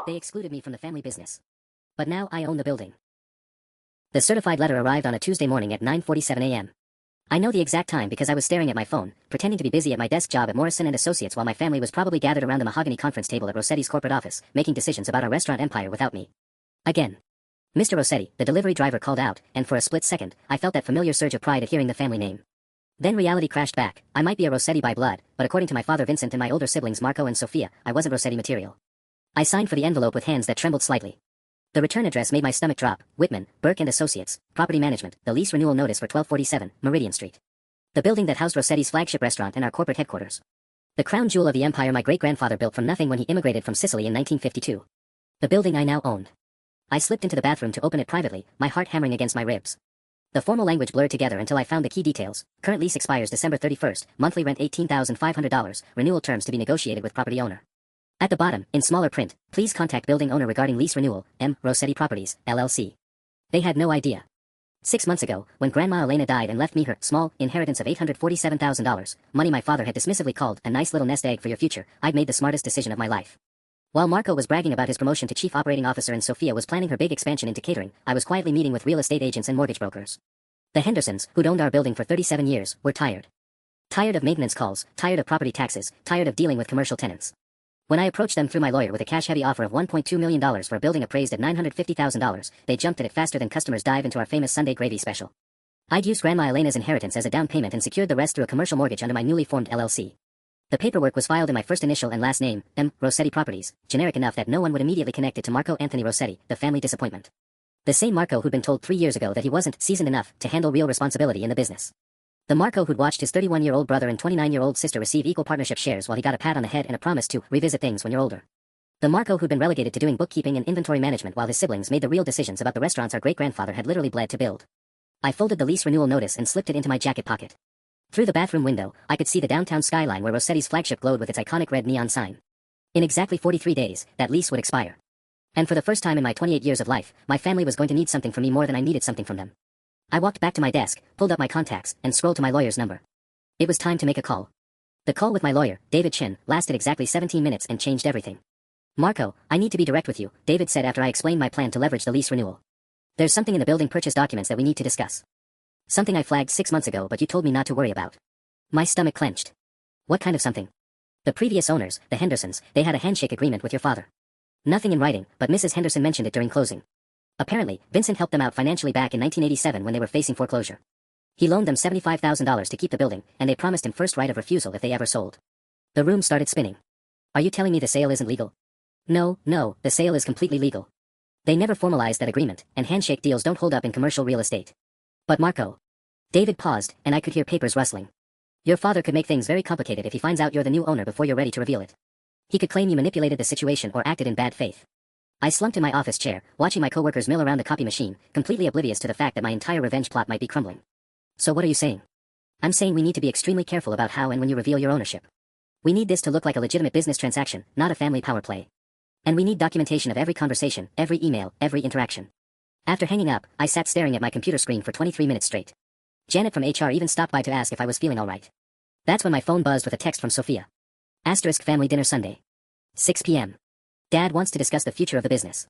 They excluded me from the family business. But now I own the building. The certified letter arrived on a Tuesday morning at 9:47 a.m. I know the exact time because I was staring at my phone, pretending to be busy at my desk job at Morrison & Associates while my family was probably gathered around the mahogany conference table at Rossetti's corporate office, making decisions about our restaurant empire without me. Again. Mr. Rossetti, the delivery driver, called out, and for a split second, I felt that familiar surge of pride at hearing the family name. Then reality crashed back. I might be a Rossetti by blood, but according to my father Vincent and my older siblings Marco and Sophia, I wasn't Rossetti material. I signed for the envelope with hands that trembled slightly. The return address made my stomach drop. Whitman, Burke and Associates, Property Management, the lease renewal notice for 1247, Meridian Street. The building that housed Rossetti's flagship restaurant and our corporate headquarters. The crown jewel of the empire my great-grandfather built from nothing when he immigrated from Sicily in 1952. The building I now owned. I slipped into the bathroom to open it privately, my heart hammering against my ribs. The formal language blurred together until I found the key details. Current lease expires December 31st, monthly rent $18,500, renewal terms to be negotiated with property owner. At the bottom, in smaller print, please contact building owner regarding lease renewal, M. Rossetti Properties, LLC. They had no idea. 6 months ago, when Grandma Elena died and left me her small inheritance of $847,000, money my father had dismissively called a nice little nest egg for your future, I'd made the smartest decision of my life. While Marco was bragging about his promotion to chief operating officer and Sophia was planning her big expansion into catering, I was quietly meeting with real estate agents and mortgage brokers. The Hendersons, who'd owned our building for 37 years, were tired. Tired of maintenance calls, tired of property taxes, tired of dealing with commercial tenants. When I approached them through my lawyer with a cash-heavy offer of $1.2 million for a building appraised at $950,000, they jumped at it faster than customers dive into our famous Sunday gravy special. I'd used Grandma Elena's inheritance as a down payment and secured the rest through a commercial mortgage under my newly formed LLC. The paperwork was filed in my first initial and last name, M. Rossetti Properties, generic enough that no one would immediately connect it to Marco Anthony Rossetti, the family disappointment. The same Marco who'd been told 3 years ago that he wasn't seasoned enough to handle real responsibility in the business. The Marco who'd watched his 31-year-old brother and 29-year-old sister receive equal partnership shares while he got a pat on the head and a promise to revisit things when you're older. The Marco who'd been relegated to doing bookkeeping and inventory management while his siblings made the real decisions about the restaurants our great-grandfather had literally bled to build. I folded the lease renewal notice and slipped it into my jacket pocket. Through the bathroom window, I could see the downtown skyline where Rossetti's flagship glowed with its iconic red neon sign. In exactly 43 days, that lease would expire. And for the first time in my 28 years of life, my family was going to need something from me more than I needed something from them. I walked back to my desk, pulled up my contacts, and scrolled to my lawyer's number. It was time to make a call. The call with my lawyer, David Chin, lasted exactly 17 minutes and changed everything. Marco, I need to be direct with you, David said after I explained my plan to leverage the lease renewal. There's something in the building purchase documents that we need to discuss. Something I flagged 6 months ago but you told me not to worry about. My stomach clenched. What kind of something? The previous owners, the Hendersons, they had a handshake agreement with your father. Nothing in writing, but Mrs. Henderson mentioned it during closing. Apparently, Vincent helped them out financially back in 1987 when they were facing foreclosure. He loaned them $75,000 to keep the building, and they promised him first right of refusal if they ever sold. The room started spinning. Are you telling me the sale isn't legal? No, the sale is completely legal. They never formalized that agreement, and handshake deals don't hold up in commercial real estate. But Marco. David paused, and I could hear papers rustling. Your father could make things very complicated if he finds out you're the new owner before you're ready to reveal it. He could claim you manipulated the situation or acted in bad faith. I slumped in my office chair, watching my coworkers mill around the copy machine, completely oblivious to the fact that my entire revenge plot might be crumbling. So what are you saying? I'm saying we need to be extremely careful about how and when you reveal your ownership. We need this to look like a legitimate business transaction, not a family power play. And we need documentation of every conversation, every email, every interaction. After hanging up, I sat staring at my computer screen for 23 minutes straight. Janet from HR even stopped by to ask if I was feeling alright. That's when my phone buzzed with a text from Sophia. * family dinner Sunday. 6 p.m. Dad wants to discuss the future of the business.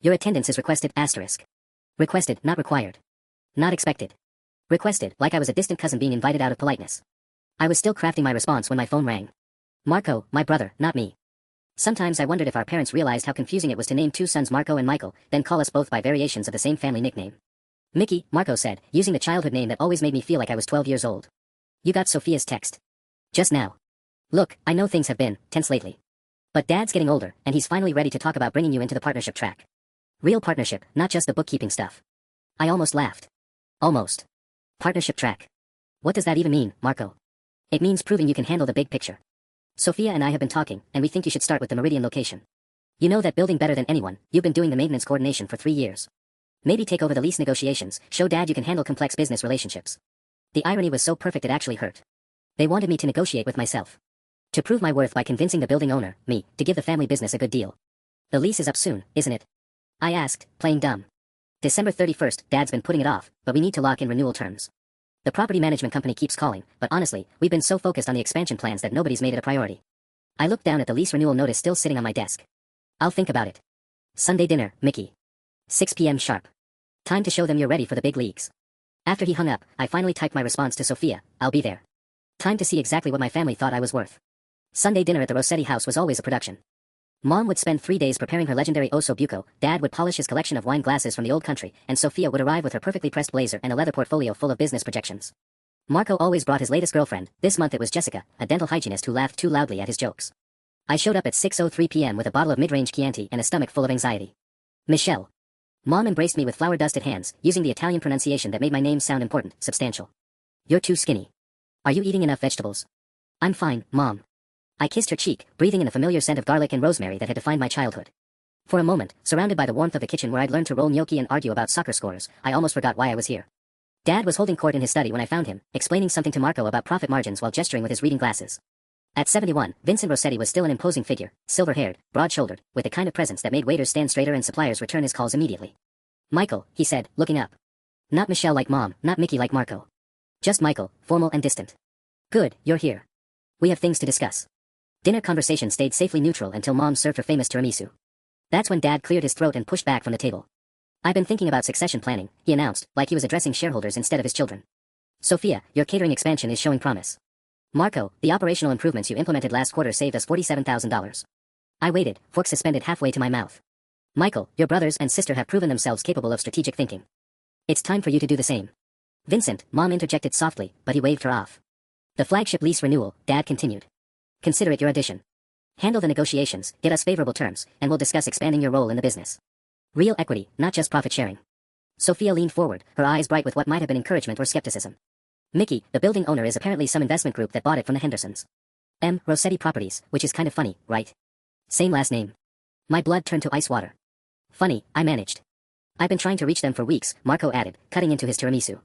Your attendance is requested. *. Requested, not required. Not expected. Requested, like I was a distant cousin being invited out of politeness. I was still crafting my response when my phone rang. Marco, my brother, not me. Sometimes I wondered if our parents realized how confusing it was to name 2 sons Marco and Michael, then call us both by variations of the same family nickname. Mickey, Marco said, using the childhood name that always made me feel like I was 12 years old. You got Sophia's text. Just now. Look, I know things have been tense lately. But Dad's getting older, and he's finally ready to talk about bringing you into the partnership track. Real partnership, not just the bookkeeping stuff. I almost laughed. Almost. Partnership track. What does that even mean, Marco? It means proving you can handle the big picture. Sophia and I have been talking, and we think you should start with the Meridian location. You know that building better than anyone, you've been doing the maintenance coordination for 3 years. Maybe take over the lease negotiations, show Dad you can handle complex business relationships. The irony was so perfect it actually hurt. They wanted me to negotiate with myself. To prove my worth by convincing the building owner, me, to give the family business a good deal. The lease is up soon, isn't it? I asked, playing dumb. December 31st, Dad's been putting it off, but we need to lock in renewal terms. The property management company keeps calling, but honestly, we've been so focused on the expansion plans that nobody's made it a priority. I looked down at the lease renewal notice still sitting on my desk. I'll think about it. Sunday dinner, Mickey. 6 p.m. sharp. Time to show them you're ready for the big leagues. After he hung up, I finally typed my response to Sophia, I'll be there. Time to see exactly what my family thought I was worth. Sunday dinner at the Rossetti house was always a production. Mom would spend 3 days preparing her legendary Osso Buco, Dad would polish his collection of wine glasses from the old country, and Sophia would arrive with her perfectly pressed blazer and a leather portfolio full of business projections. Marco always brought his latest girlfriend. This month it was Jessica, a dental hygienist who laughed too loudly at his jokes. I showed up at 6:03 p.m. with a bottle of mid-range Chianti and a stomach full of anxiety. Michelle. Mom embraced me with flour-dusted hands, using the Italian pronunciation that made my name sound important, substantial. You're too skinny. Are you eating enough vegetables? I'm fine, Mom. I kissed her cheek, breathing in the familiar scent of garlic and rosemary that had defined my childhood. For a moment, surrounded by the warmth of the kitchen where I'd learned to roll gnocchi and argue about soccer scores, I almost forgot why I was here. Dad was holding court in his study when I found him, explaining something to Marco about profit margins while gesturing with his reading glasses. At 71, Vincent Rossetti was still an imposing figure, silver-haired, broad-shouldered, with the kind of presence that made waiters stand straighter and suppliers return his calls immediately. Michael, he said, looking up. Not Michelle like Mom, not Mickey like Marco. Just Michael, formal and distant. Good, you're here. We have things to discuss. Dinner conversation stayed safely neutral until Mom served her famous tiramisu. That's when Dad cleared his throat and pushed back from the table. I've been thinking about succession planning, he announced, like he was addressing shareholders instead of his children. Sophia, your catering expansion is showing promise. Marco, the operational improvements you implemented last quarter saved us $47,000. I waited, fork suspended halfway to my mouth. Michael, your brothers and sister have proven themselves capable of strategic thinking. It's time for you to do the same. Vincent, Mom interjected softly, but he waved her off. The flagship lease renewal, Dad continued. Consider it your addition. Handle the negotiations, get us favorable terms, and we'll discuss expanding your role in the business. Real equity, not just profit sharing. Sophia leaned forward, her eyes bright with what might have been encouragement or skepticism. Mickey, the building owner, is apparently some investment group that bought it from the Hendersons. Rossetti Properties, which is kind of funny, right? Same last name. My blood turned to ice water. Funny, I managed. I've been trying to reach them for weeks, Marco added, cutting into his tiramisu.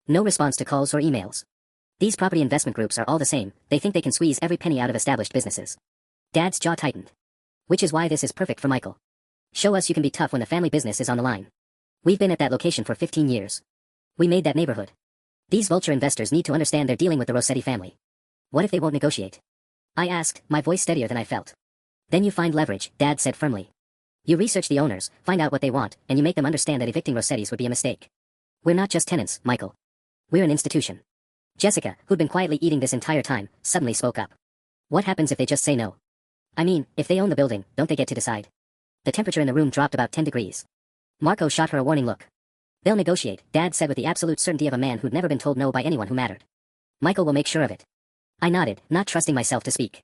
No response to calls or emails. These property investment groups are all the same, they think they can squeeze every penny out of established businesses. Dad's jaw tightened. Which is why this is perfect for Michael. Show us you can be tough when the family business is on the line. We've been at that location for 15 years. We made that neighborhood. These vulture investors need to understand they're dealing with the Rossetti family. What if they won't negotiate? I asked, my voice steadier than I felt. Then you find leverage, Dad said firmly. You research the owners, find out what they want, and you make them understand that evicting Rossettis would be a mistake. We're not just tenants, Michael. We're an institution. Jessica, who'd been quietly eating this entire time, suddenly spoke up. What happens if they just say no? I mean, if they own the building, don't they get to decide? The temperature in the room dropped about 10 degrees. Marco shot her a warning look. They'll negotiate, Dad said with the absolute certainty of a man who'd never been told no by anyone who mattered. Michael will make sure of it. I nodded, not trusting myself to speak.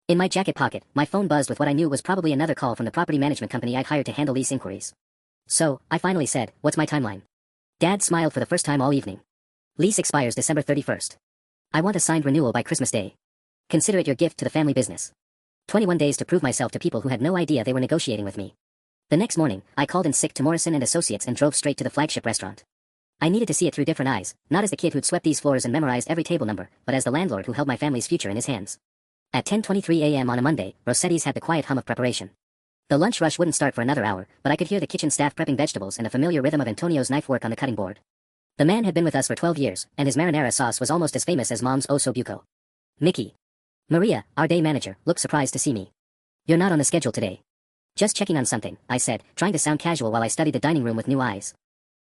In my jacket pocket, my phone buzzed with what I knew was probably another call from the property management company I'd hired to handle lease inquiries. So, I finally said, what's my timeline? Dad smiled for the first time all evening. Lease expires December 31st. I want a signed renewal by Christmas Day. Consider it your gift to the family business. 21 days to prove myself to people who had no idea they were negotiating with me. The next morning, I called in sick to Morrison and Associates and drove straight to the flagship restaurant. I needed to see it through different eyes, not as the kid who'd swept these floors and memorized every table number, but as the landlord who held my family's future in his hands. At 10:23 a.m. on a Monday, Rossetti's had the quiet hum of preparation. The lunch rush wouldn't start for another hour, but I could hear the kitchen staff prepping vegetables and the familiar rhythm of Antonio's knife work on the cutting board. The man had been with us for 12 years, and his marinara sauce was almost as famous as Mom's Osso Buco. Mickey. Maria, our day manager, looked surprised to see me. You're not on the schedule today. Just checking on something, I said, trying to sound casual while I studied the dining room with new eyes.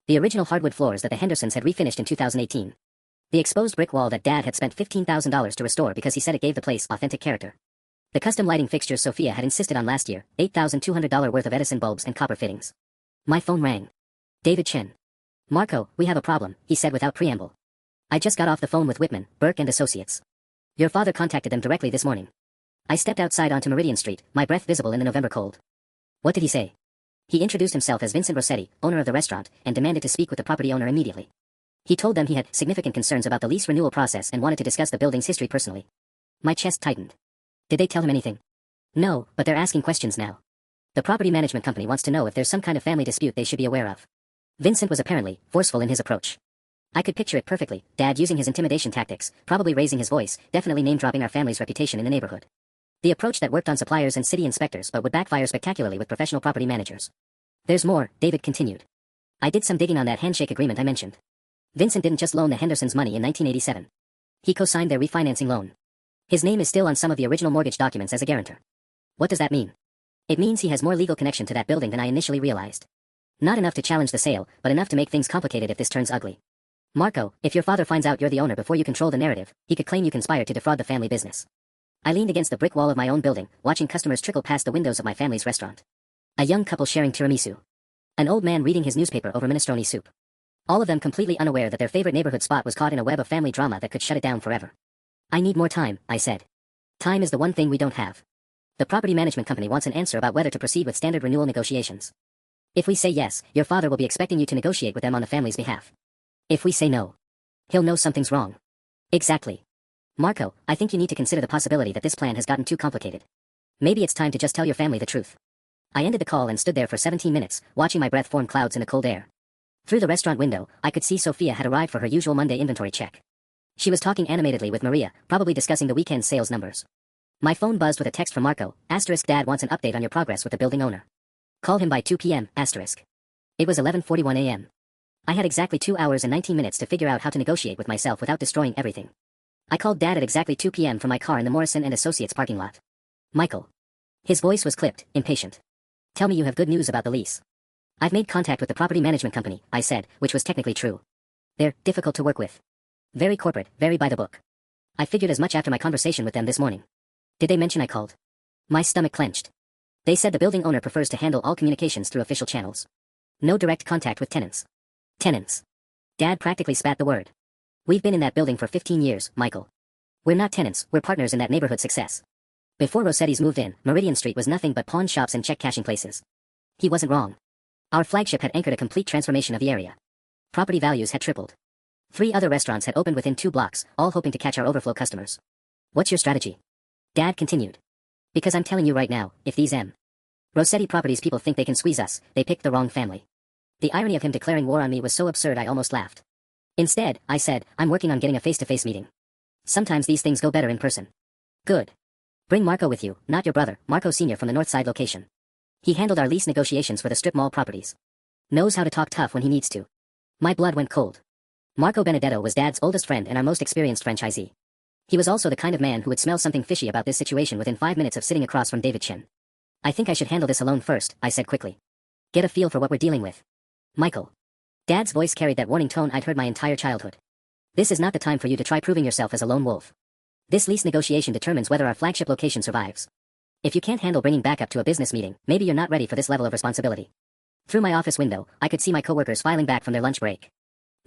The original hardwood floors that the Hendersons had refinished in 2018. The exposed brick wall that Dad had spent $15,000 to restore because he said it gave the place authentic character. The custom lighting fixtures Sophia had insisted on last year, $8,200 worth of Edison bulbs and copper fittings. My phone rang. David Chen. Marco, we have a problem, he said without preamble. I just got off the phone with Whitman, Burke and Associates. Your father contacted them directly this morning. I stepped outside onto Meridian Street, my breath visible in the November cold. What did he say? He introduced himself as Vincent Rossetti, owner of the restaurant, and demanded to speak with the property owner immediately. He told them he had significant concerns about the lease renewal process and wanted to discuss the building's history personally. My chest tightened. Did they tell him anything? No, but they're asking questions now. The property management company wants to know if there's some kind of family dispute they should be aware of. Vincent was apparently forceful in his approach. I could picture it perfectly, Dad using his intimidation tactics, probably raising his voice, definitely name-dropping our family's reputation in the neighborhood. The approach that worked on suppliers and city inspectors but would backfire spectacularly with professional property managers. There's more, David continued. I did some digging on that handshake agreement I mentioned. Vincent didn't just loan the Hendersons money in 1987. He co-signed their refinancing loan. His name is still on some of the original mortgage documents as a guarantor. What does that mean? It means he has more legal connection to that building than I initially realized. Not enough to challenge the sale, but enough to make things complicated if this turns ugly. Marco, if your father finds out you're the owner before you control the narrative, he could claim you conspired to defraud the family business. I leaned against the brick wall of my own building, watching customers trickle past the windows of my family's restaurant. A young couple sharing tiramisu. An old man reading his newspaper over minestrone soup. All of them completely unaware that their favorite neighborhood spot was caught in a web of family drama that could shut it down forever. I need more time, I said. Time is the one thing we don't have. The property management company wants an answer about whether to proceed with standard renewal negotiations. If we say yes, your father will be expecting you to negotiate with them on the family's behalf. If we say no, he'll know something's wrong. Exactly. Marco, I think you need to consider the possibility that this plan has gotten too complicated. Maybe it's time to just tell your family the truth. I ended the call and stood there for 17 minutes, watching my breath form clouds in the cold air. Through the restaurant window, I could see Sophia had arrived for her usual Monday inventory check. She was talking animatedly with Maria, probably discussing the weekend sales numbers. My phone buzzed with a text from Marco, *, Dad wants an update on your progress with the building owner. Call him by 2 p.m., *. It was 11:41 a.m. I had exactly 2 hours and 19 minutes to figure out how to negotiate with myself without destroying everything. I called Dad at exactly 2 p.m. from my car in the Morrison & Associates parking lot. Michael. His voice was clipped, impatient. Tell me you have good news about the lease. I've made contact with the property management company, I said, which was technically true. They're difficult to work with. Very corporate, very by the book. I figured as much after my conversation with them this morning. Did they mention I called? My stomach clenched. They said the building owner prefers to handle all communications through official channels. No direct contact with tenants. Tenants. Dad practically spat the word. We've been in that building for 15 years, Michael. We're not tenants, we're partners in that neighborhood success. Before Rossetti's moved in, Meridian Street was nothing but pawn shops and check-cashing places. He wasn't wrong. Our flagship had anchored a complete transformation of the area. Property values had tripled. 3 other restaurants had opened within 2 blocks, all hoping to catch our overflow customers. What's your strategy? Dad continued. Because I'm telling you right now, if these Rossetti Properties people think they can squeeze us, they picked the wrong family. The irony of him declaring war on me was so absurd I almost laughed. Instead, I said, I'm working on getting a face-to-face meeting. Sometimes these things go better in person. Good. Bring Marco with you, not your brother, Marco Sr. from the Northside location. He handled our lease negotiations for the strip mall properties. Knows how to talk tough when he needs to. My blood went cold. Marco Benedetto was Dad's oldest friend and our most experienced franchisee. He was also the kind of man who would smell something fishy about this situation within 5 minutes of sitting across from David Chin. I think I should handle this alone first, I said quickly. Get a feel for what we're dealing with. Michael. Dad's voice carried that warning tone I'd heard my entire childhood. This is not the time for you to try proving yourself as a lone wolf. This lease negotiation determines whether our flagship location survives. If you can't handle bringing backup to a business meeting, maybe you're not ready for this level of responsibility. Through my office window, I could see my coworkers filing back from their lunch break.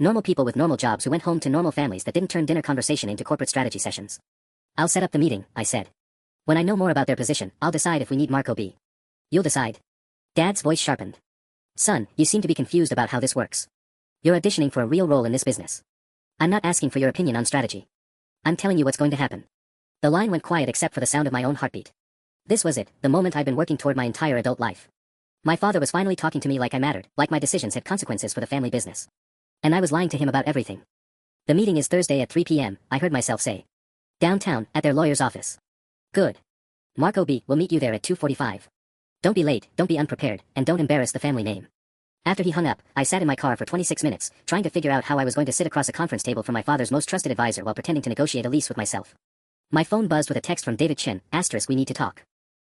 Normal people with normal jobs who went home to normal families that didn't turn dinner conversation into corporate strategy sessions. I'll set up the meeting, I said. When I know more about their position, I'll decide if we need Marco B. You'll decide. Dad's voice sharpened. Son, you seem to be confused about how this works. You're auditioning for a real role in this business. I'm not asking for your opinion on strategy. I'm telling you what's going to happen. The line went quiet except for the sound of my own heartbeat. This was it, the moment I'd been working toward my entire adult life. My father was finally talking to me like I mattered, like my decisions had consequences for the family business. And I was lying to him about everything. The meeting is Thursday at 3 p.m., I heard myself say. Downtown, at their lawyer's office. Good. Marco B. will meet you there at 2:45. Don't be late, don't be unprepared, and don't embarrass the family name. After he hung up, I sat in my car for 26 minutes, trying to figure out how I was going to sit across a conference table from my father's most trusted advisor while pretending to negotiate a lease with myself. My phone buzzed with a text from David Chin, *, we need to talk.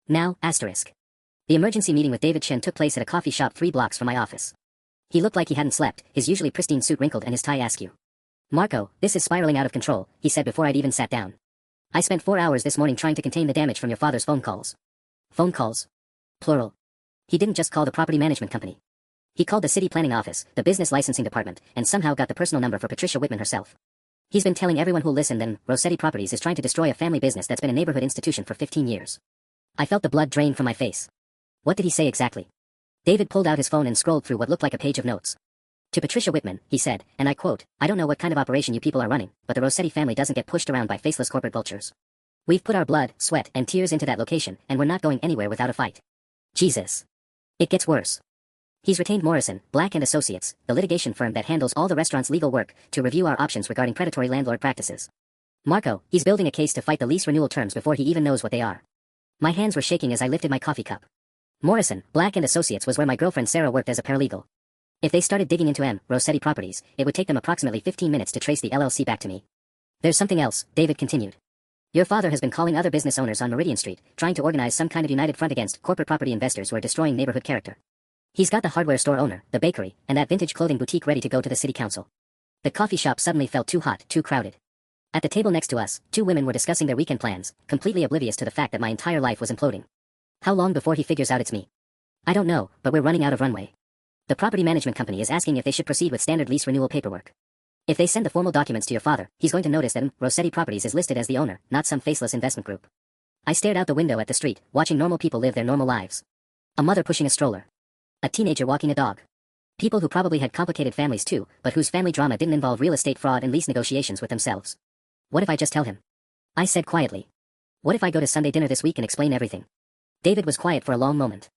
Now, *. The emergency meeting with David Chin took place at a coffee shop 3 blocks from my office. He looked like he hadn't slept, his usually pristine suit wrinkled and his tie askew. Marco, this is spiraling out of control, he said before I'd even sat down. I spent 4 hours this morning trying to contain the damage from your father's phone calls. Phone calls? Plural. He didn't just call the property management company. He called the city planning office, the business licensing department, and somehow got the personal number for Patricia Whitman herself. He's been telling everyone who'll listen that Rossetti Properties is trying to destroy a family business that's been a neighborhood institution for 15 years. I felt the blood drain from my face. What did he say exactly? David pulled out his phone and scrolled through what looked like a page of notes. To Patricia Whitman, he said, and I quote, I don't know what kind of operation you people are running, but the Rossetti family doesn't get pushed around by faceless corporate vultures. We've put our blood, sweat, and tears into that location, and we're not going anywhere without a fight. Jesus. It gets worse. He's retained Morrison, Black & Associates, the litigation firm that handles all the restaurant's legal work, to review our options regarding predatory landlord practices. Marco, he's building a case to fight the lease renewal terms before he even knows what they are. My hands were shaking as I lifted my coffee cup. Morrison, Black & Associates was where my girlfriend Sarah worked as a paralegal. If they started digging into Rossetti Properties, it would take them approximately 15 minutes to trace the LLC back to me. There's something else, David continued. Your father has been calling other business owners on Meridian Street, trying to organize some kind of united front against corporate property investors who are destroying neighborhood character. He's got the hardware store owner, the bakery, and that vintage clothing boutique ready to go to the city council. The coffee shop suddenly felt too hot, too crowded. At the table next to us, two women were discussing their weekend plans, completely oblivious to the fact that my entire life was imploding. How long before he figures out it's me? I don't know, but we're running out of runway. The property management company is asking if they should proceed with standard lease renewal paperwork. If they send the formal documents to your father, he's going to notice that Rossetti Properties is listed as the owner, not some faceless investment group. I stared out the window at the street, watching normal people live their normal lives. A mother pushing a stroller. A teenager walking a dog. People who probably had complicated families too, but whose family drama didn't involve real estate fraud and lease negotiations with themselves. What if I just tell him? I said quietly. What if I go to Sunday dinner this week and explain everything? David was quiet for a long moment.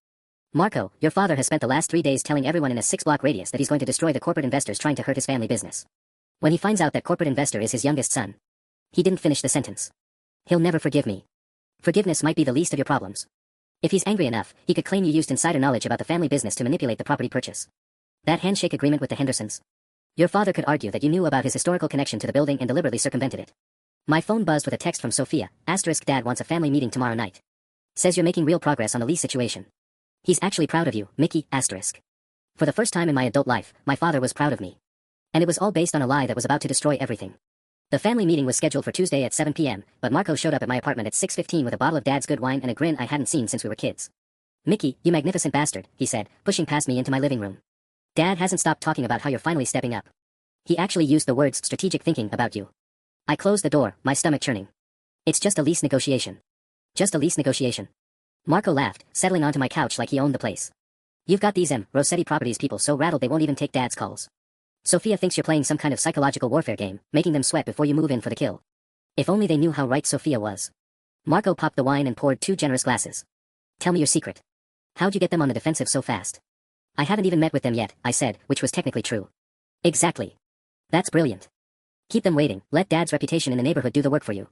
Marco, your father has spent the last 3 days telling everyone in a 6-block radius that he's going to destroy the corporate investors trying to hurt his family business. When he finds out that corporate investor is his youngest son. He didn't finish the sentence. He'll never forgive me. Forgiveness might be the least of your problems. If he's angry enough, he could claim you used insider knowledge about the family business to manipulate the property purchase. That handshake agreement with the Hendersons. Your father could argue that you knew about his historical connection to the building and deliberately circumvented it. My phone buzzed with a text from Sophia, * Dad wants a family meeting tomorrow night. Says you're making real progress on the lease situation. He's actually proud of you, Mickey, *. For the first time in my adult life, my father was proud of me. And it was all based on a lie that was about to destroy everything. The family meeting was scheduled for Tuesday at 7 p.m., but Marco showed up at my apartment at 6:15 with a bottle of Dad's good wine and a grin I hadn't seen since we were kids. Mickey, you magnificent bastard, he said, pushing past me into my living room. Dad hasn't stopped talking about how you're finally stepping up. He actually used the words strategic thinking about you. I closed the door, my stomach churning. It's just a lease negotiation. Just a lease negotiation. Marco laughed, settling onto my couch like he owned the place. You've got these Rossetti Properties people so rattled they won't even take Dad's calls. Sophia thinks you're playing some kind of psychological warfare game, making them sweat before you move in for the kill. If only they knew how right Sophia was. Marco popped the wine and poured 2 generous glasses. Tell me your secret. How'd you get them on the defensive so fast? I haven't even met with them yet, I said, which was technically true. Exactly. That's brilliant. Keep them waiting, let Dad's reputation in the neighborhood do the work for you.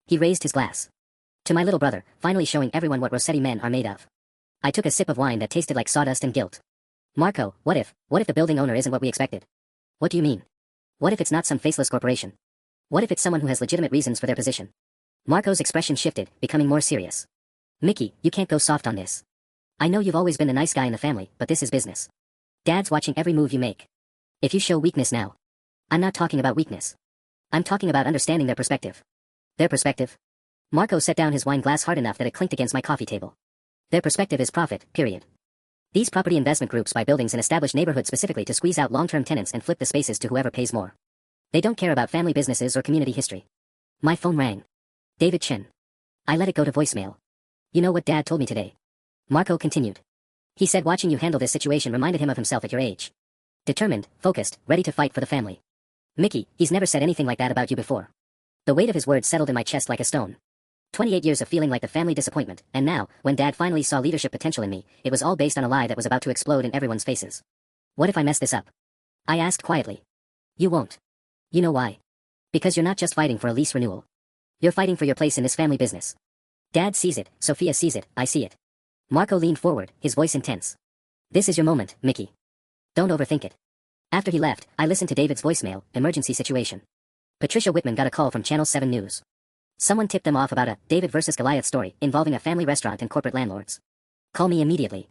He raised his glass. To my little brother, finally showing everyone what Rossetti men are made of. I took a sip of wine that tasted like sawdust and guilt. Marco, what if the building owner isn't what we expected? What do you mean? What if it's not some faceless corporation? What if it's someone who has legitimate reasons for their position? Marco's expression shifted, becoming more serious. Mickey, you can't go soft on this. I know you've always been the nice guy in the family, but this is business. Dad's watching every move you make. If you show weakness now. I'm not talking about weakness. I'm talking about understanding their perspective. Their perspective? Marco set down his wine glass hard enough that it clinked against my coffee table. Their perspective is profit, period. These property investment groups buy buildings and establish neighborhoods specifically to squeeze out long-term tenants and flip the spaces to whoever pays more. They don't care about family businesses or community history. My phone rang. David Chen. I let it go to voicemail. You know what Dad told me today? Marco continued. He said watching you handle this situation reminded him of himself at your age. Determined, focused, ready to fight for the family. Mickey, he's never said anything like that about you before. The weight of his words settled in my chest like a stone. 28 years of feeling like the family disappointment, and now, when Dad finally saw leadership potential in me, it was all based on a lie that was about to explode in everyone's faces. What if I mess this up? I asked quietly. You won't. You know why? Because you're not just fighting for a lease renewal. You're fighting for your place in this family business. Dad sees it, Sophia sees it, I see it. Marco leaned forward, his voice intense. This is your moment, Mickey. Don't overthink it. After he left, I listened to David's voicemail, emergency situation. Patricia Whitman got a call from Channel 7 News. Someone tipped them off about a David versus Goliath story involving a family restaurant and corporate landlords. Call me immediately.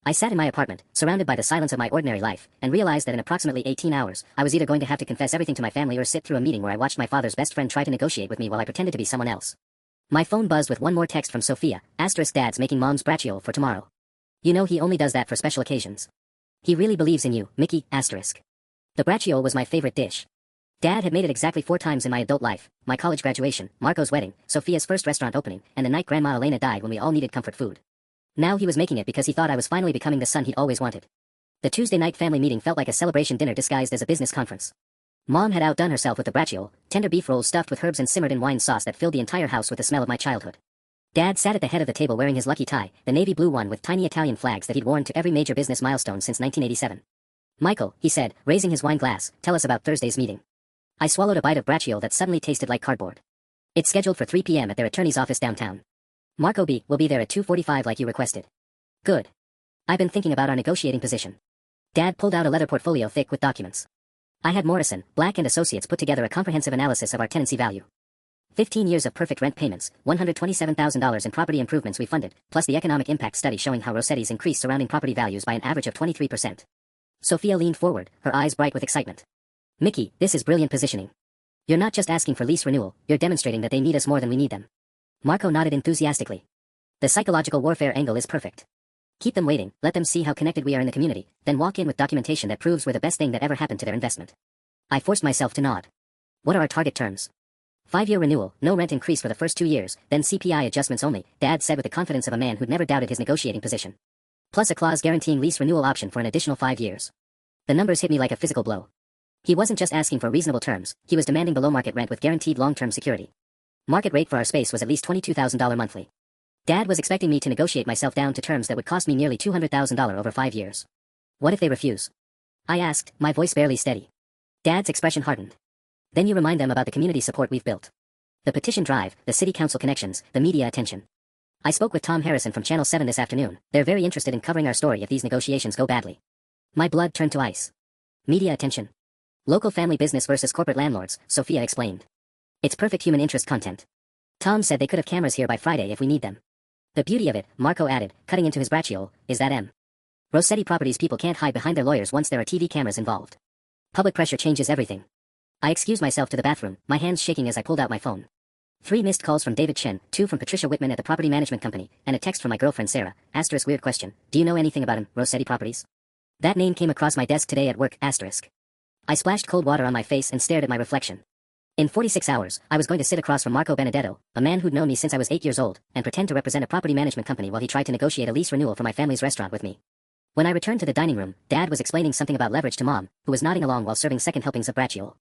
I sat in my apartment, surrounded by the silence of my ordinary life, and realized that in approximately 18 hours, I was either going to have to confess everything to my family or sit through a meeting where I watched my father's best friend try to negotiate with me while I pretended to be someone else. My phone buzzed with one more text from Sophia, * Dad's making Mom's braccio for tomorrow. You know he only does that for special occasions. He really believes in you, Mickey, *. The braccio was my favorite dish. Dad had made it exactly 4 times in my adult life, my college graduation, Marco's wedding, Sophia's first restaurant opening, and the night Grandma Elena died when we all needed comfort food. Now he was making it because he thought I was finally becoming the son he'd always wanted. The Tuesday night family meeting felt like a celebration dinner disguised as a business conference. Mom had outdone herself with the braccio, tender beef rolls stuffed with herbs and simmered in wine sauce that filled the entire house with the smell of my childhood. Dad sat at the head of the table wearing his lucky tie, the navy blue one with tiny Italian flags that he'd worn to every major business milestone since 1987. Michael, he said, raising his wine glass, tell us about Thursday's meeting. I swallowed a bite of braccio that suddenly tasted like cardboard. It's scheduled for 3 p.m. at their attorney's office downtown. Marco B. will be there at 2:45 like you requested. Good. I've been thinking about our negotiating position. Dad pulled out a leather portfolio thick with documents. I had Morrison, Black & Associates put together a comprehensive analysis of our tenancy value. 15 years of perfect rent payments, $127,000 in property improvements we funded, plus the economic impact study showing how Rossetti's increased surrounding property values by an average of 23%. Sophia leaned forward, her eyes bright with excitement. Mickey, this is brilliant positioning. You're not just asking for lease renewal, you're demonstrating that they need us more than we need them. Marco nodded enthusiastically. The psychological warfare angle is perfect. Keep them waiting, let them see how connected we are in the community, then walk in with documentation that proves we're the best thing that ever happened to their investment. I forced myself to nod. What are our target terms? 5-year renewal, no rent increase for the first 2 years, then CPI adjustments only, Dad said with the confidence of a man who'd never doubted his negotiating position. Plus a clause guaranteeing lease renewal option for an additional 5 years. The numbers hit me like a physical blow. He wasn't just asking for reasonable terms, he was demanding below-market rent with guaranteed long-term security. Market rate for our space was at least $22,000 monthly. Dad was expecting me to negotiate myself down to terms that would cost me nearly $200,000 over 5 years. What if they refuse? I asked, my voice barely steady. Dad's expression hardened. Then you remind them about the community support we've built. The petition drive, the city council connections, the media attention. I spoke with Tom Harrison from Channel 7 this afternoon. They're very interested in covering our story if these negotiations go badly. My blood turned to ice. Media attention. Local family business versus corporate landlords, Sophia explained. It's perfect human interest content. Tom said they could have cameras here by Friday if we need them. The beauty of it, Marco added, cutting into his braccio, is that Rossetti Properties people can't hide behind their lawyers once there are TV cameras involved. Public pressure changes everything. I excused myself to the bathroom, my hands shaking as I pulled out my phone. 3 missed calls from David Chen, 2 from Patricia Whitman at the property management company, and a text from my girlfriend Sarah, asterisk weird question, do you know anything about Rossetti Properties? That name came across my desk today at work, asterisk. I splashed cold water on my face and stared at my reflection. In 46 hours, I was going to sit across from Marco Benedetto, a man who'd known me since I was 8 years old, and pretend to represent a property management company while he tried to negotiate a lease renewal for my family's restaurant with me. When I returned to the dining room, Dad was explaining something about leverage to Mom, who was nodding along while serving second helpings of braccio.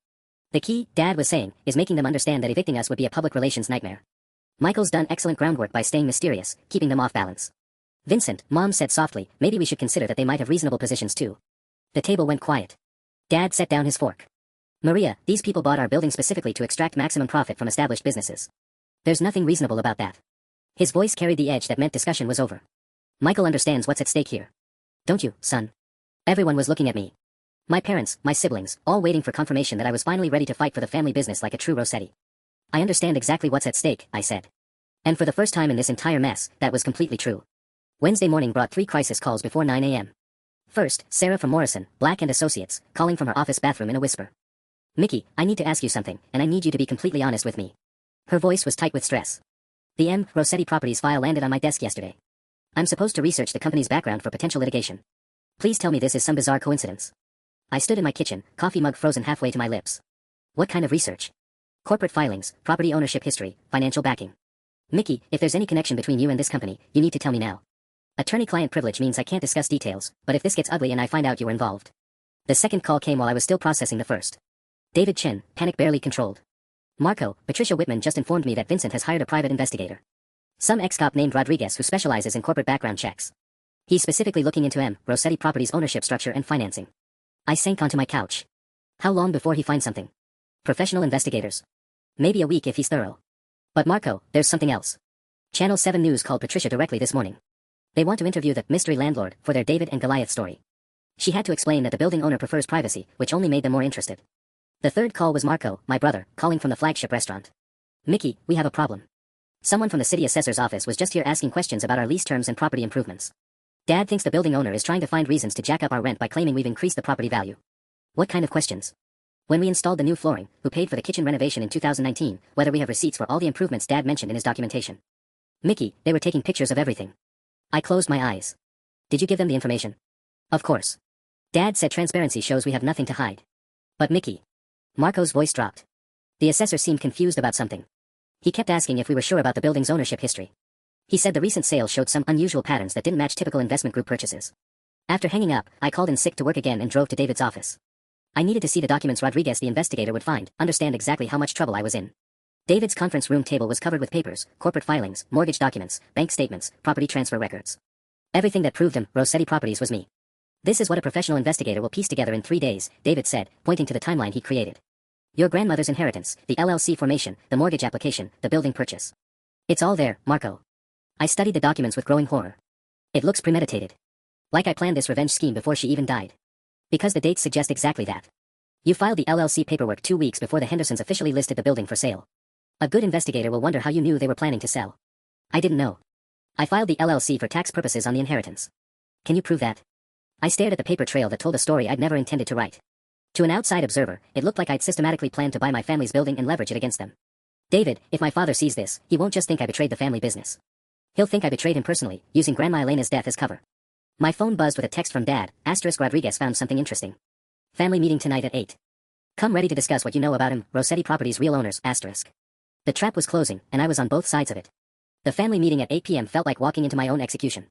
The key, Dad was saying, is making them understand that evicting us would be a public relations nightmare. Michael's done excellent groundwork by staying mysterious, keeping them off balance. Vincent, Mom said softly, maybe we should consider that they might have reasonable positions too. The table went quiet. Dad set down his fork. Maria, these people bought our building specifically to extract maximum profit from established businesses. There's nothing reasonable about that. His voice carried the edge that meant discussion was over. Michael understands what's at stake here. Don't you, son? Everyone was looking at me. My parents, my siblings, all waiting for confirmation that I was finally ready to fight for the family business like a true Rossetti. I understand exactly what's at stake, I said. And for the first time in this entire mess, that was completely true. Wednesday morning brought 3 crisis calls before 9 a.m. First, Sarah from Morrison, Black & Associates, calling from her office bathroom in a whisper. Mickey, I need to ask you something, and I need you to be completely honest with me. Her voice was tight with stress. The Rossetti Properties file landed on my desk yesterday. I'm supposed to research the company's background for potential litigation. Please tell me this is some bizarre coincidence. I stood in my kitchen, coffee mug frozen halfway to my lips. What kind of research? Corporate filings, property ownership history, financial backing. Mickey, if there's any connection between you and this company, you need to tell me now. Attorney-client privilege means I can't discuss details, but if this gets ugly and I find out you were involved. The second call came while I was still processing the first. David Chen, panic barely controlled. Marco, Patricia Whitman just informed me that Vincent has hired a private investigator. Some ex-cop named Rodriguez who specializes in corporate background checks. He's specifically looking into Rossetti Properties ownership structure and financing. I sank onto my couch. How long before he finds something? Professional investigators. Maybe a week if he's thorough. But Marco, there's something else. Channel 7 News called Patricia directly this morning. They want to interview the mystery landlord for their David and Goliath story. She had to explain that the building owner prefers privacy, which only made them more interested. The third call was Marco, my brother, calling from the flagship restaurant. Mickey, we have a problem. Someone from the city assessor's office was just here asking questions about our lease terms and property improvements. Dad thinks the building owner is trying to find reasons to jack up our rent by claiming we've increased the property value. What kind of questions? When we installed the new flooring, who paid for the kitchen renovation in 2019, whether we have receipts for all the improvements Dad mentioned in his documentation. Mickey, they were taking pictures of everything. I closed my eyes. Did you give them the information? Of course. Dad said transparency shows we have nothing to hide. But Mickey. Marco's voice dropped. The assessor seemed confused about something. He kept asking if we were sure about the building's ownership history. He said the recent sale showed some unusual patterns that didn't match typical investment group purchases. After hanging up, I called in sick to work again and drove to David's office. I needed to see the documents Rodriguez the investigator would find, understand exactly how much trouble I was in. David's conference room table was covered with papers, corporate filings, mortgage documents, bank statements, property transfer records. Everything that proved Rossetti Properties was me. This is what a professional investigator will piece together in 3 days, David said, pointing to the timeline he created. Your grandmother's inheritance, the LLC formation, the mortgage application, the building purchase. It's all there, Marco. I studied the documents with growing horror. It looks premeditated. Like I planned this revenge scheme before she even died. Because the dates suggest exactly that. You filed the LLC paperwork 2 weeks before the Hendersons officially listed the building for sale. A good investigator will wonder how you knew they were planning to sell. I didn't know. I filed the LLC for tax purposes on the inheritance. Can you prove that? I stared at the paper trail that told a story I'd never intended to write. To an outside observer, it looked like I'd systematically planned to buy my family's building and leverage it against them. David, if my father sees this, he won't just think I betrayed the family business. He'll think I betrayed him personally, using Grandma Elena's death as cover. My phone buzzed with a text from Dad. Rodriguez found something interesting. Family meeting tonight at 8. Come ready to discuss what you know about him, Rossetti Properties real owners, *. The trap was closing, and I was on both sides of it. The family meeting at 8 p.m. felt like walking into my own execution.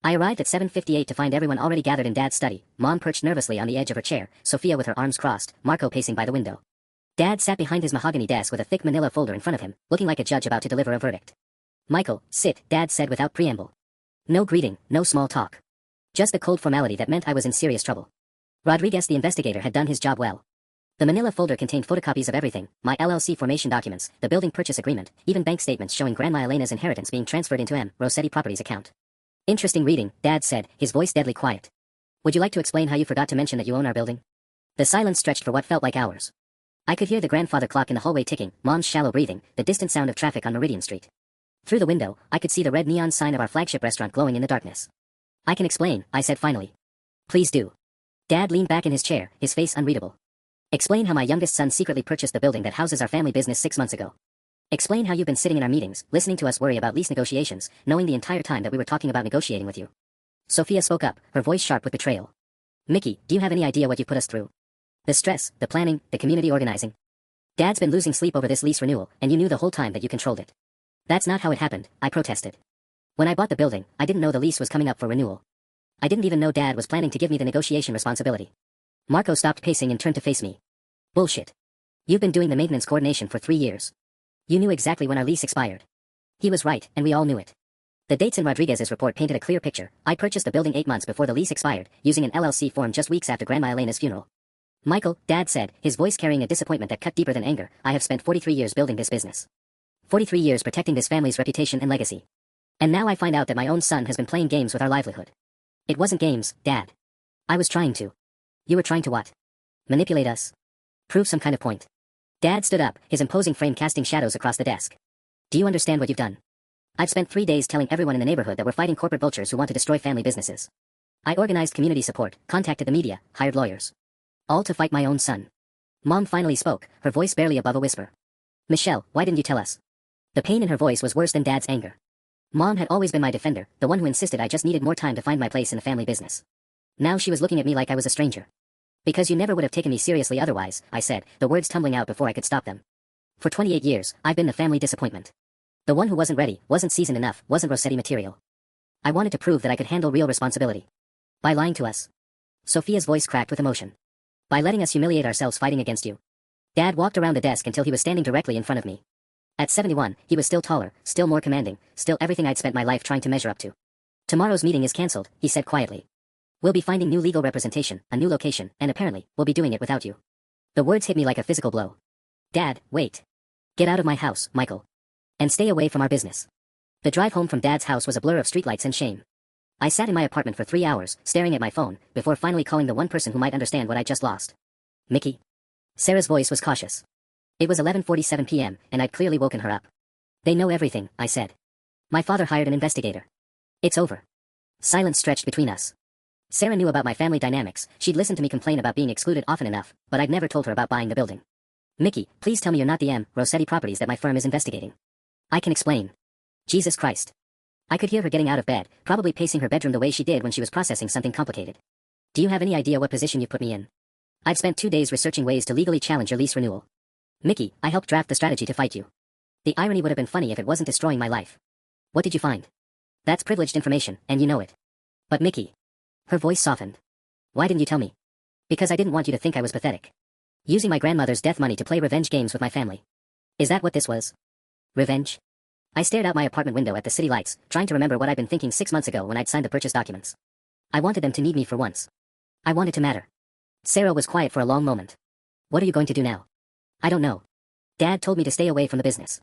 I arrived at 7:58 to find everyone already gathered in Dad's study, Mom perched nervously on the edge of her chair, Sophia with her arms crossed, Marco pacing by the window. Dad sat behind his mahogany desk with a thick manila folder in front of him, looking like a judge about to deliver a verdict. Michael, sit, Dad said without preamble. No greeting, no small talk. Just the cold formality that meant I was in serious trouble. Rodriguez the investigator had done his job well. The manila folder contained photocopies of everything, my LLC formation documents, the building purchase agreement, even bank statements showing Grandma Elena's inheritance being transferred into M. Rossetti Properties account. Interesting reading, Dad said, his voice deadly quiet. Would you like to explain how you forgot to mention that you own our building? The silence stretched for what felt like hours. I could hear the grandfather clock in the hallway ticking, Mom's shallow breathing, the distant sound of traffic on Meridian Street. Through the window, I could see the red neon sign of our flagship restaurant glowing in the darkness. I can explain, I said finally. Please do. Dad leaned back in his chair, his face unreadable. Explain how my youngest son secretly purchased the building that houses our family business 6 months ago. Explain how you've been sitting in our meetings, listening to us worry about lease negotiations, knowing the entire time that we were talking about negotiating with you. Sophia spoke up, her voice sharp with betrayal. Mickey, do you have any idea what you put us through? The stress, the planning, the community organizing. Dad's been losing sleep over this lease renewal, and you knew the whole time that you controlled it. That's not how it happened, I protested. When I bought the building, I didn't know the lease was coming up for renewal. I didn't even know Dad was planning to give me the negotiation responsibility. Marco stopped pacing and turned to face me. Bullshit. You've been doing the maintenance coordination for 3 years. You knew exactly when our lease expired. He was right, and we all knew it. The dates in Rodriguez's report painted a clear picture. I purchased the building 8 months before the lease expired, using an LLC form just weeks after Grandma Elena's funeral. Michael, Dad said, his voice carrying a disappointment that cut deeper than anger, I have spent 43 years building this business. 43 years protecting this family's reputation and legacy. And now I find out that my own son has been playing games with our livelihood. It wasn't games, Dad. I was trying to. You were trying to what? Manipulate us? Prove some kind of point. Dad stood up, his imposing frame casting shadows across the desk. Do you understand what you've done? I've spent 3 days telling everyone in the neighborhood that we're fighting corporate vultures who want to destroy family businesses. I organized community support, contacted the media, hired lawyers. All to fight my own son. Mom finally spoke, her voice barely above a whisper. Michelle, why didn't you tell us? The pain in her voice was worse than Dad's anger. Mom had always been my defender, the one who insisted I just needed more time to find my place in the family business. Now she was looking at me like I was a stranger. Because you never would have taken me seriously otherwise, I said, the words tumbling out before I could stop them. For 28 years, I've been the family disappointment. The one who wasn't ready, wasn't seasoned enough, wasn't Rossetti material. I wanted to prove that I could handle real responsibility. By lying to us. Sophia's voice cracked with emotion. By letting us humiliate ourselves fighting against you. Dad walked around the desk until he was standing directly in front of me. At 71, he was still taller, still more commanding, still everything I'd spent my life trying to measure up to. Tomorrow's meeting is cancelled, he said quietly. We'll be finding new legal representation, a new location, and apparently, we'll be doing it without you. The words hit me like a physical blow. Dad, wait. Get out of my house, Michael. And stay away from our business. The drive home from Dad's house was a blur of streetlights and shame. I sat in my apartment for 3 hours, staring at my phone, before finally calling the one person who might understand what I just lost. Mickey. Sarah's voice was cautious. It was 11:47 p.m., and I'd clearly woken her up. They know everything, I said. My father hired an investigator. It's over. Silence stretched between us. Sarah knew about my family dynamics, she'd listened to me complain about being excluded often enough, but I'd never told her about buying the building. Mickey, please tell me you're not the M. Rossetti Properties that my firm is investigating. I can explain. Jesus Christ. I could hear her getting out of bed, probably pacing her bedroom the way she did when she was processing something complicated. Do you have any idea what position you put me in? I've spent 2 days researching ways to legally challenge your lease renewal. Mickey, I helped draft the strategy to fight you. The irony would have been funny if it wasn't destroying my life. What did you find? That's privileged information, and you know it. But Mickey. Her voice softened. Why didn't you tell me? Because I didn't want you to think I was pathetic. Using my grandmother's death money to play revenge games with my family. Is that what this was? Revenge? I stared out my apartment window at the city lights, trying to remember what I'd been thinking 6 months ago when I'd signed the purchase documents. I wanted them to need me for once. I wanted to matter. Sarah was quiet for a long moment. What are you going to do now? I don't know. Dad told me to stay away from the business.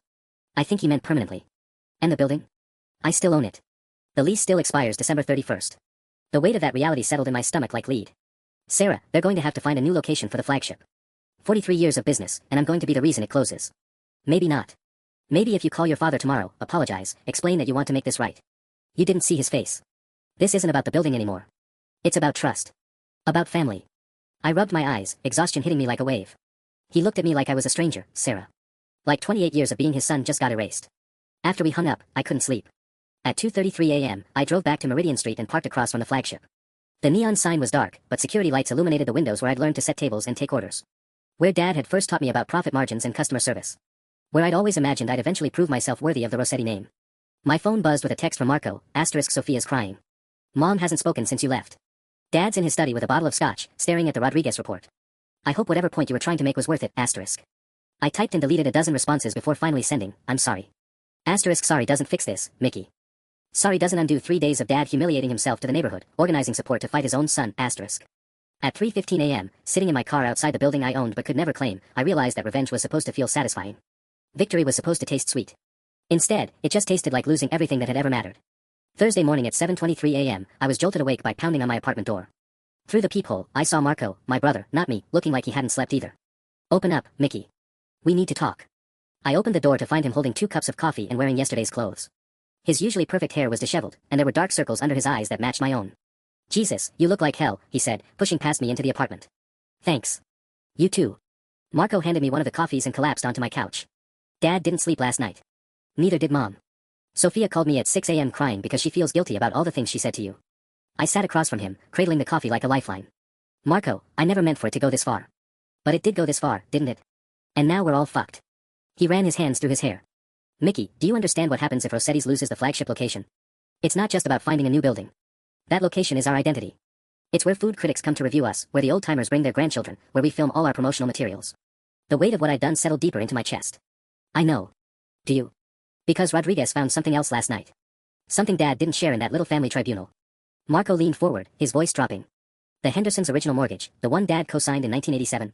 I think he meant permanently. And the building? I still own it. The lease still expires December 31st. The weight of that reality settled in my stomach like lead. Sarah, they're going to have to find a new location for the flagship. 43 years of business, and I'm going to be the reason it closes. Maybe not. Maybe if you call your father tomorrow, apologize, explain that you want to make this right. You didn't see his face. This isn't about the building anymore. It's about trust. About family. I rubbed my eyes, exhaustion hitting me like a wave. He looked at me like I was a stranger, Sarah. Like 28 years of being his son just got erased. After we hung up, I couldn't sleep. At 2:33 a.m., I drove back to Meridian Street and parked across from the flagship. The neon sign was dark, but security lights illuminated the windows where I'd learned to set tables and take orders. Where Dad had first taught me about profit margins and customer service. Where I'd always imagined I'd eventually prove myself worthy of the Rossetti name. My phone buzzed with a text from Marco, * Sophia's crying. Mom hasn't spoken since you left. Dad's in his study with a bottle of scotch, staring at the Rodriguez report. I hope *whatever point you were trying to make was worth it, *. I typed and deleted a dozen responses before finally sending, I'm sorry. * Sorry doesn't fix this, Mickey. Sorry doesn't undo 3 days of Dad humiliating himself to the neighborhood, organizing support to fight his own son, *. At 3:15 a.m., sitting in my car outside the building I owned but could never claim, I realized that revenge was supposed to feel satisfying. Victory was supposed to taste sweet. Instead, it just tasted like losing everything that had ever mattered. Thursday morning at 7:23 a.m., I was jolted awake by pounding on my apartment door. Through the peephole, I saw Marco, my brother, not me, looking like he hadn't slept either. Open up, Mickey. We need to talk. I opened the door to find him holding 2 cups of coffee and wearing yesterday's clothes. His usually perfect hair was disheveled, and there were dark circles under his eyes that matched my own. Jesus, you look like hell, he said, pushing past me into the apartment. Thanks. You too. Marco handed me one of the coffees and collapsed onto my couch. Dad didn't sleep last night. Neither did Mom. Sophia called me at 6 a.m. crying because she feels guilty about all the things she said to you. I sat across from him, cradling the coffee like a lifeline. Marco, I never meant for it to go this far. But it did go this far, didn't it? And now we're all fucked. He ran his hands through his hair. Mickey, do you understand what happens if Rossetti's loses the flagship location? It's not just about finding a new building. That location is our identity. It's where food critics come to review us, where the old-timers bring their grandchildren, where we film all our promotional materials. The weight of what I'd done settled deeper into my chest. I know. Do you? Because Rodriguez found something else last night. Something Dad didn't share in that little family tribunal. Marco leaned forward, his voice dropping. The Hendersons' original mortgage, the one Dad co-signed in 1987.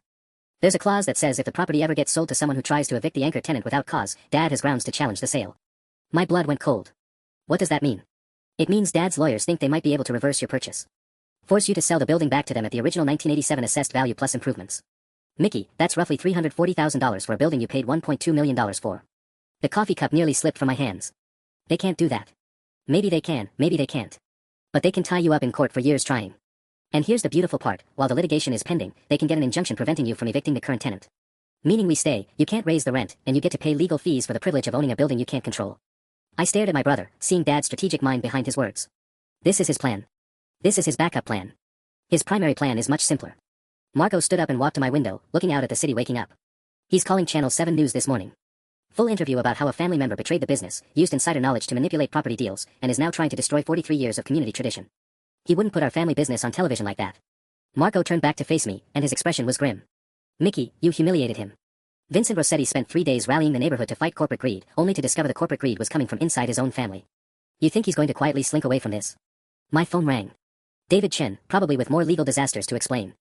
There's a clause that says if the property ever gets sold to someone who tries to evict the anchor tenant without cause, Dad has grounds to challenge the sale. My blood went cold. What does that mean? It means Dad's lawyers think they might be able to reverse your purchase. Force you to sell the building back to them at the original 1987 assessed value plus improvements. Mickey, that's roughly $340,000 for a building you paid $1.2 million for. The coffee cup nearly slipped from my hands. They can't do that. Maybe they can, maybe they can't. But they can tie you up in court for years trying. And here's the beautiful part, while the litigation is pending, they can get an injunction preventing you from evicting the current tenant. Meaning we stay, you can't raise the rent, and you get to pay legal fees for the privilege of owning a building you can't control. I stared at my brother, seeing Dad's strategic mind behind his words. This is his plan. This is his backup plan. His primary plan is much simpler. Marco stood up and walked to my window, looking out at the city waking up. He's calling Channel 7 News this morning. Full interview about how a family member betrayed the business, used insider knowledge to manipulate property deals, and is now trying to destroy 43 years of community tradition. He wouldn't put our family business on television like that. Marco turned back to face me, and his expression was grim. Mickey, you humiliated him. Vincent Rossetti spent 3 days rallying the neighborhood to fight corporate greed, only to discover the corporate greed was coming from inside his own family. You think he's going to quietly slink away from this? My phone rang. David Chen, probably with more legal disasters to explain.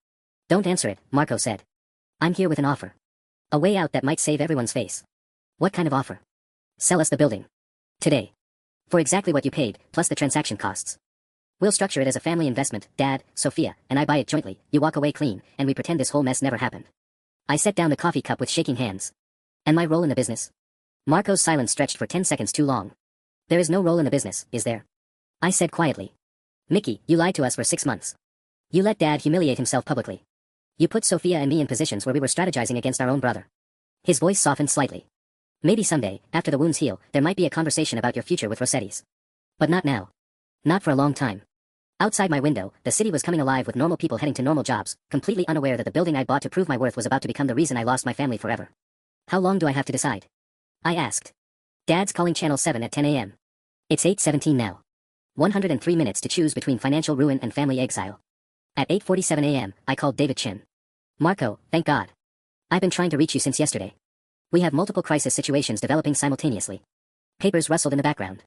Don't answer it, Marco said. I'm here with an offer. A way out that might save everyone's face. What kind of offer? Sell us the building. Today. For exactly what you paid, plus the transaction costs. We'll structure it as a family investment, Dad, Sophia, and I buy it jointly, you walk away clean, and we pretend this whole mess never happened. I set down the coffee cup with shaking hands. And my role in the business? Marco's silence stretched for 10 seconds too long. There is no role in the business, is there? I said quietly. Mickey, you lied to us for 6 months. You let Dad humiliate himself publicly. You put Sophia and me in positions where we were strategizing against our own brother. His voice softened slightly. Maybe someday, after the wounds heal, there might be a conversation about your future with Rossetti's. But not now. Not for a long time. Outside my window, the city was coming alive with normal people heading to normal jobs, completely unaware that the building I bought to prove my worth was about to become the reason I lost my family forever. How long do I have to decide? I asked. Dad's calling Channel 7 at 10 a.m. It's 8:17 now. 103 minutes to choose between financial ruin and family exile. At 8:47 a.m., I called David Chen. Marco, thank God. I've been trying to reach you since yesterday. We have multiple crisis situations developing simultaneously. Papers rustled in the background.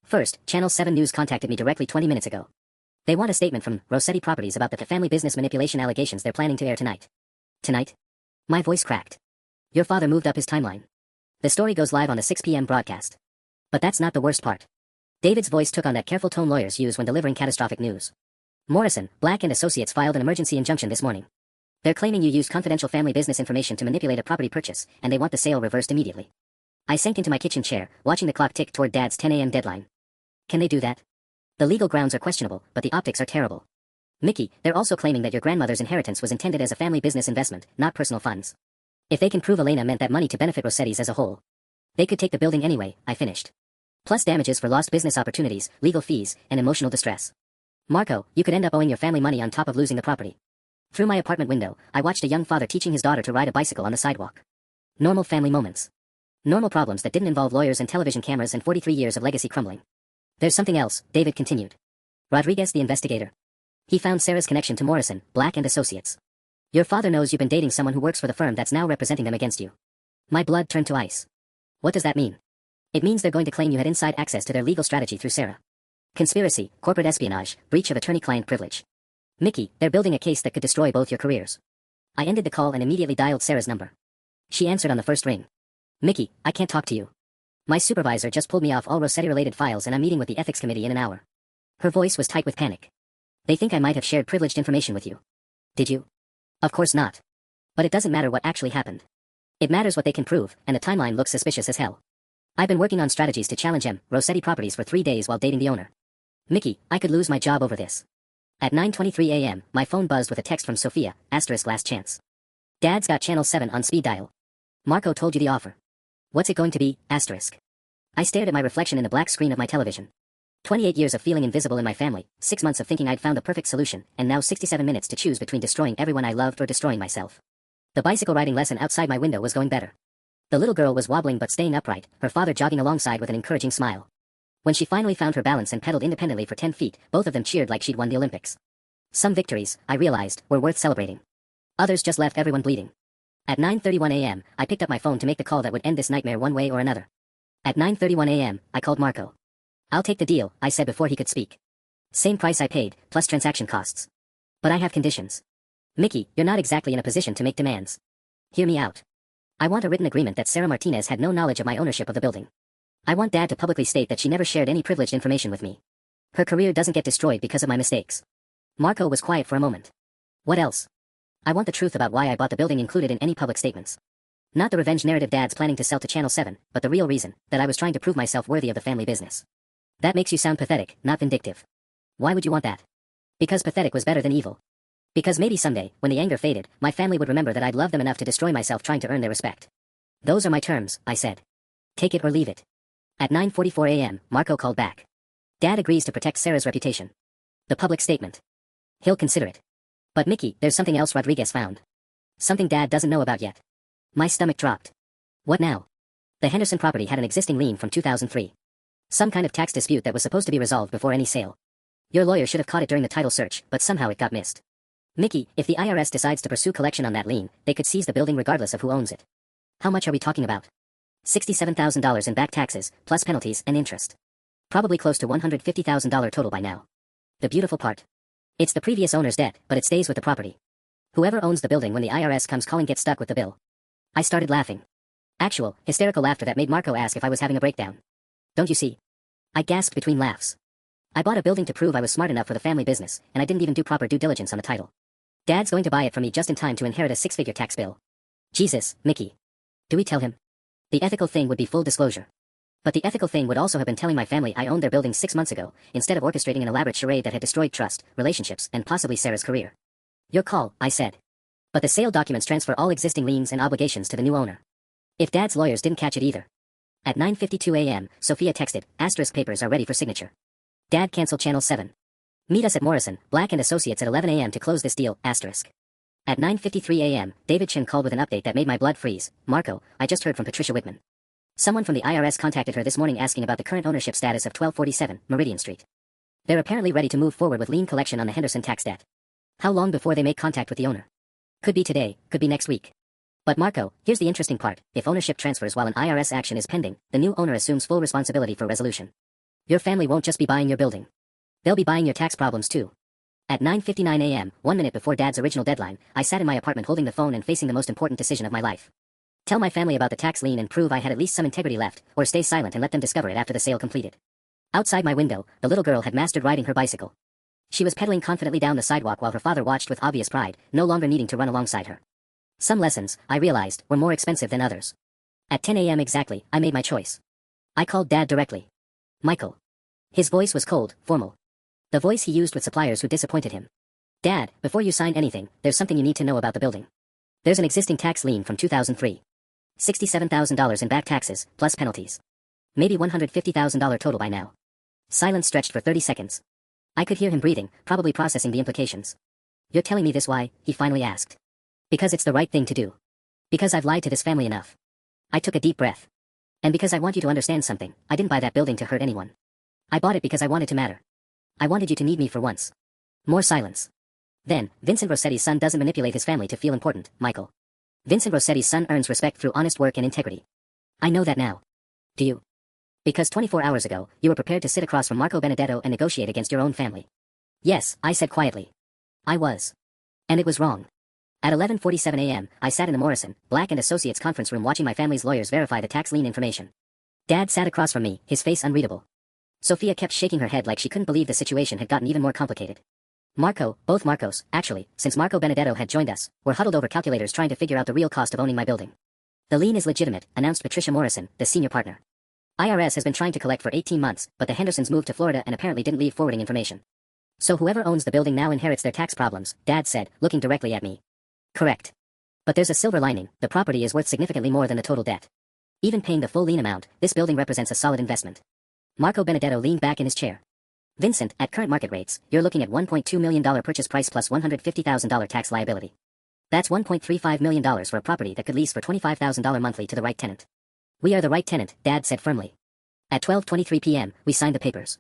First, Channel 7 News contacted me directly 20 minutes ago. They want a statement from Rossetti Properties about the family business manipulation allegations they're planning to air tonight. Tonight? My voice cracked. Your father moved up his timeline. The story goes live on the 6 p.m. broadcast. But that's not the worst part. David's voice took on that careful tone lawyers use when delivering catastrophic news. Morrison, Black and Associates filed an emergency injunction this morning. They're claiming you used confidential family business information to manipulate a property purchase, and they want the sale reversed immediately. I sank into my kitchen chair, watching the clock tick toward Dad's 10 a.m. deadline. Can they do that? The legal grounds are questionable, but the optics are terrible. Mickey, they're also claiming that your grandmother's inheritance was intended as a family business investment, not personal funds. If they can prove Elena meant that money to benefit Rossetti's as a whole, they could take the building anyway, I finished. Plus damages for lost business opportunities, legal fees, and emotional distress. Marco, you could end up owing your family money on top of losing the property. Through my apartment window, I watched a young father teaching his daughter to ride a bicycle on the sidewalk. Normal family moments. Normal problems that didn't involve lawyers and television cameras and 43 years of legacy crumbling. There's something else, David continued. Rodriguez the investigator. He found Sarah's connection to Morrison, Black and Associates. Your father knows you've been dating someone who works for the firm that's now representing them against you. My blood turned to ice. What does that mean? It means they're going to claim you had inside access to their legal strategy through Sarah. Conspiracy, corporate espionage, breach of attorney-client privilege. Mickey, they're building a case that could destroy both your careers. I ended the call and immediately dialed Sarah's number. She answered on the first ring. Mickey, I can't talk to you. My supervisor just pulled me off all Rossetti-related files and I'm meeting with the ethics committee in an hour. Her voice was tight with panic. They think I might have shared privileged information with you. Did you? Of course not. But it doesn't matter what actually happened. It matters what they can prove, and the timeline looks suspicious as hell. I've been working on strategies to challenge Rossetti Properties for 3 days while dating the owner. Mickey, I could lose my job over this. At 9:23 a.m., my phone buzzed with a text from Sophia, * last chance. Dad's got channel 7 on speed dial. Marco told you the offer. What's it going to be, *? I stared at my reflection in the black screen of my television. 28 years of feeling invisible in my family, 6 months of thinking I'd found the perfect solution, and now 67 minutes to choose between destroying everyone I loved or destroying myself. The bicycle riding lesson outside my window was going better. The little girl was wobbling but staying upright, her father jogging alongside with an encouraging smile. When she finally found her balance and pedaled independently for 10 feet, both of them cheered like she'd won the Olympics. Some victories, I realized, were worth celebrating. Others just left everyone bleeding. At 9:31 a.m., I picked up my phone to make the call that would end this nightmare one way or another. At 9:31 a.m., I called Marco. I'll take the deal, I said before he could speak. Same price I paid, plus transaction costs. But I have conditions. Mickey, you're not exactly in a position to make demands. Hear me out. I want a written agreement that Sarah Martinez had no knowledge of my ownership of the building. I want Dad to publicly state that she never shared any privileged information with me. Her career doesn't get destroyed because of my mistakes. Marco was quiet for a moment. What else? I want the truth about why I bought the building included in any public statements. Not the revenge narrative Dad's planning to sell to Channel 7, but the real reason, that I was trying to prove myself worthy of the family business. That makes you sound pathetic, not vindictive. Why would you want that? Because pathetic was better than evil. Because maybe someday, when the anger faded, my family would remember that I'd loved them enough to destroy myself trying to earn their respect. Those are my terms, I said. Take it or leave it. At 9:44 a.m., Marco called back. Dad agrees to protect Sarah's reputation. The public statement. He'll consider it. But Mickey, there's something else Rodriguez found. Something Dad doesn't know about yet. My stomach dropped. What now? The Henderson property had an existing lien from 2003. Some kind of tax dispute that was supposed to be resolved before any sale. Your lawyer should have caught it during the title search, but somehow it got missed. Mickey, if the IRS decides to pursue collection on that lien, they could seize the building regardless of who owns it. How much are we talking about? $67,000 in back taxes, plus penalties and interest. Probably close to $150,000 total by now. The beautiful part. It's the previous owner's debt, but it stays with the property. Whoever owns the building when the IRS comes calling gets stuck with the bill. I started laughing. Actual, hysterical laughter that made Marco ask if I was having a breakdown. Don't you see? I gasped between laughs. I bought a building to prove I was smart enough for the family business, and I didn't even do proper due diligence on the title. Dad's going to buy it from me just in time to inherit a 6-figure tax bill. Jesus, Mickey. Do we tell him? The ethical thing would be full disclosure. But the ethical thing would also have been telling my family I owned their building 6 months ago, instead of orchestrating an elaborate charade that had destroyed trust, relationships, and possibly Sarah's career. Your call, I said. But the sale documents transfer all existing liens and obligations to the new owner. If Dad's lawyers didn't catch it either. At 9:52 a.m., Sophia texted, * papers are ready for signature. Dad canceled Channel 7. Meet us at Morrison, Black and Associates at 11 a.m. to close this deal, *. At 9:53 a.m., David Chin called with an update that made my blood freeze. Marco, I just heard from Patricia Whitman. Someone from the IRS contacted her this morning asking about the current ownership status of 1247 Meridian Street. They're apparently ready to move forward with lien collection on the Henderson tax debt. How long before they make contact with the owner? Could be today, could be next week. But Marco, here's the interesting part. If ownership transfers while an IRS action is pending, the new owner assumes full responsibility for resolution. Your family won't just be buying your building. They'll be buying your tax problems too. At 9:59 a.m., 1 minute before Dad's original deadline, I sat in my apartment holding the phone and facing the most important decision of my life. Tell my family about the tax lien and prove I had at least some integrity left, or stay silent and let them discover it after the sale completed. Outside my window, the little girl had mastered riding her bicycle. She was pedaling confidently down the sidewalk while her father watched with obvious pride, no longer needing to run alongside her. Some lessons, I realized, were more expensive than others. At 10 a.m. exactly, I made my choice. I called Dad directly. Michael. His voice was cold, formal. The voice he used with suppliers who disappointed him. Dad, before you sign anything, there's something you need to know about the building. There's an existing tax lien from 2003. $67,000 in back taxes, plus penalties. Maybe $150,000 total by now. Silence stretched for 30 seconds. I could hear him breathing, probably processing the implications. You're telling me this why? He finally asked. Because it's the right thing to do. Because I've lied to this family enough. I took a deep breath. And because I want you to understand something, I didn't buy that building to hurt anyone. I bought it because I wanted to matter. I wanted you to need me for once. More silence. Then, Vincent Rossetti's son doesn't manipulate his family to feel important, Michael. Vincent Rossetti's son earns respect through honest work and integrity. I know that now. Do you? Because 24 hours ago, you were prepared to sit across from Marco Benedetto and negotiate against your own family. Yes, I said quietly. I was. And it was wrong. At 11:47 a.m., I sat in the Morrison, Black & Associates conference room watching my family's lawyers verify the tax lien information. Dad sat across from me, his face unreadable. Sophia kept shaking her head like she couldn't believe the situation had gotten even more complicated. Marco, both Marcos, actually, since Marco Benedetto had joined us, were huddled over calculators trying to figure out the real cost of owning my building. The lien is legitimate, announced Patricia Morrison, the senior partner. IRS has been trying to collect for 18 months, but the Hendersons moved to Florida and apparently didn't leave forwarding information. So whoever owns the building now inherits their tax problems, Dad said, looking directly at me. Correct. But there's a silver lining, the property is worth significantly more than the total debt. Even paying the full lien amount, this building represents a solid investment. Marco Benedetto leaned back in his chair. Vincent, at current market rates, you're looking at $1.2 million purchase price plus $150,000 tax liability. That's $1.35 million for a property that could lease for $25,000 monthly to the right tenant. We are the right tenant, Dad said firmly. At 12:23 p.m., we signed the papers.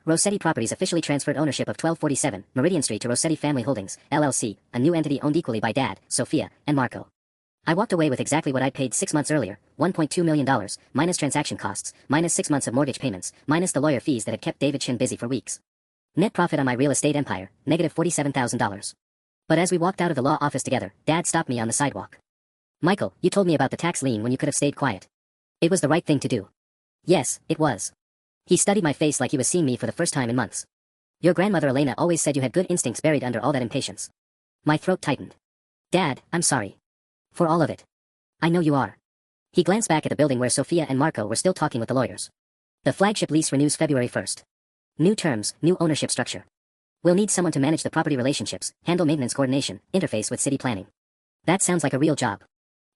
Rossetti Properties officially transferred ownership of 1247 Meridian Street to Rossetti Family Holdings, LLC, a new entity owned equally by Dad, Sophia, and Marco. I walked away with exactly what I'd paid 6 months earlier, $1.2 million, minus transaction costs, minus 6 months of mortgage payments, minus the lawyer fees that had kept David Shin busy for weeks. Net profit on my real estate empire, negative $47,000. But as we walked out of the law office together, Dad stopped me on the sidewalk. Michael, you told me about the tax lien when you could have stayed quiet. It was the right thing to do. Yes, it was. He studied my face like he was seeing me for the first time in months. Your grandmother Elena always said you had good instincts buried under all that impatience. My throat tightened. Dad, I'm sorry. For all of it. I know you are. He glanced back at the building where Sophia and Marco were still talking with the lawyers. The flagship lease renews February 1st. New terms, new ownership structure. We'll need someone to manage the property relationships, handle maintenance coordination, interface with city planning. That sounds like a real job.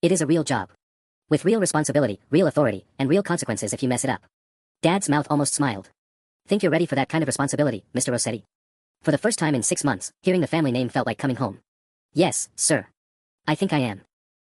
It is a real job. With real responsibility, real authority, and real consequences if you mess it up. Dad's mouth almost smiled. Think you're ready for that kind of responsibility, Mr. Rossetti? For the first time in 6 months, hearing the family name felt like coming home. Yes, sir. I think I am.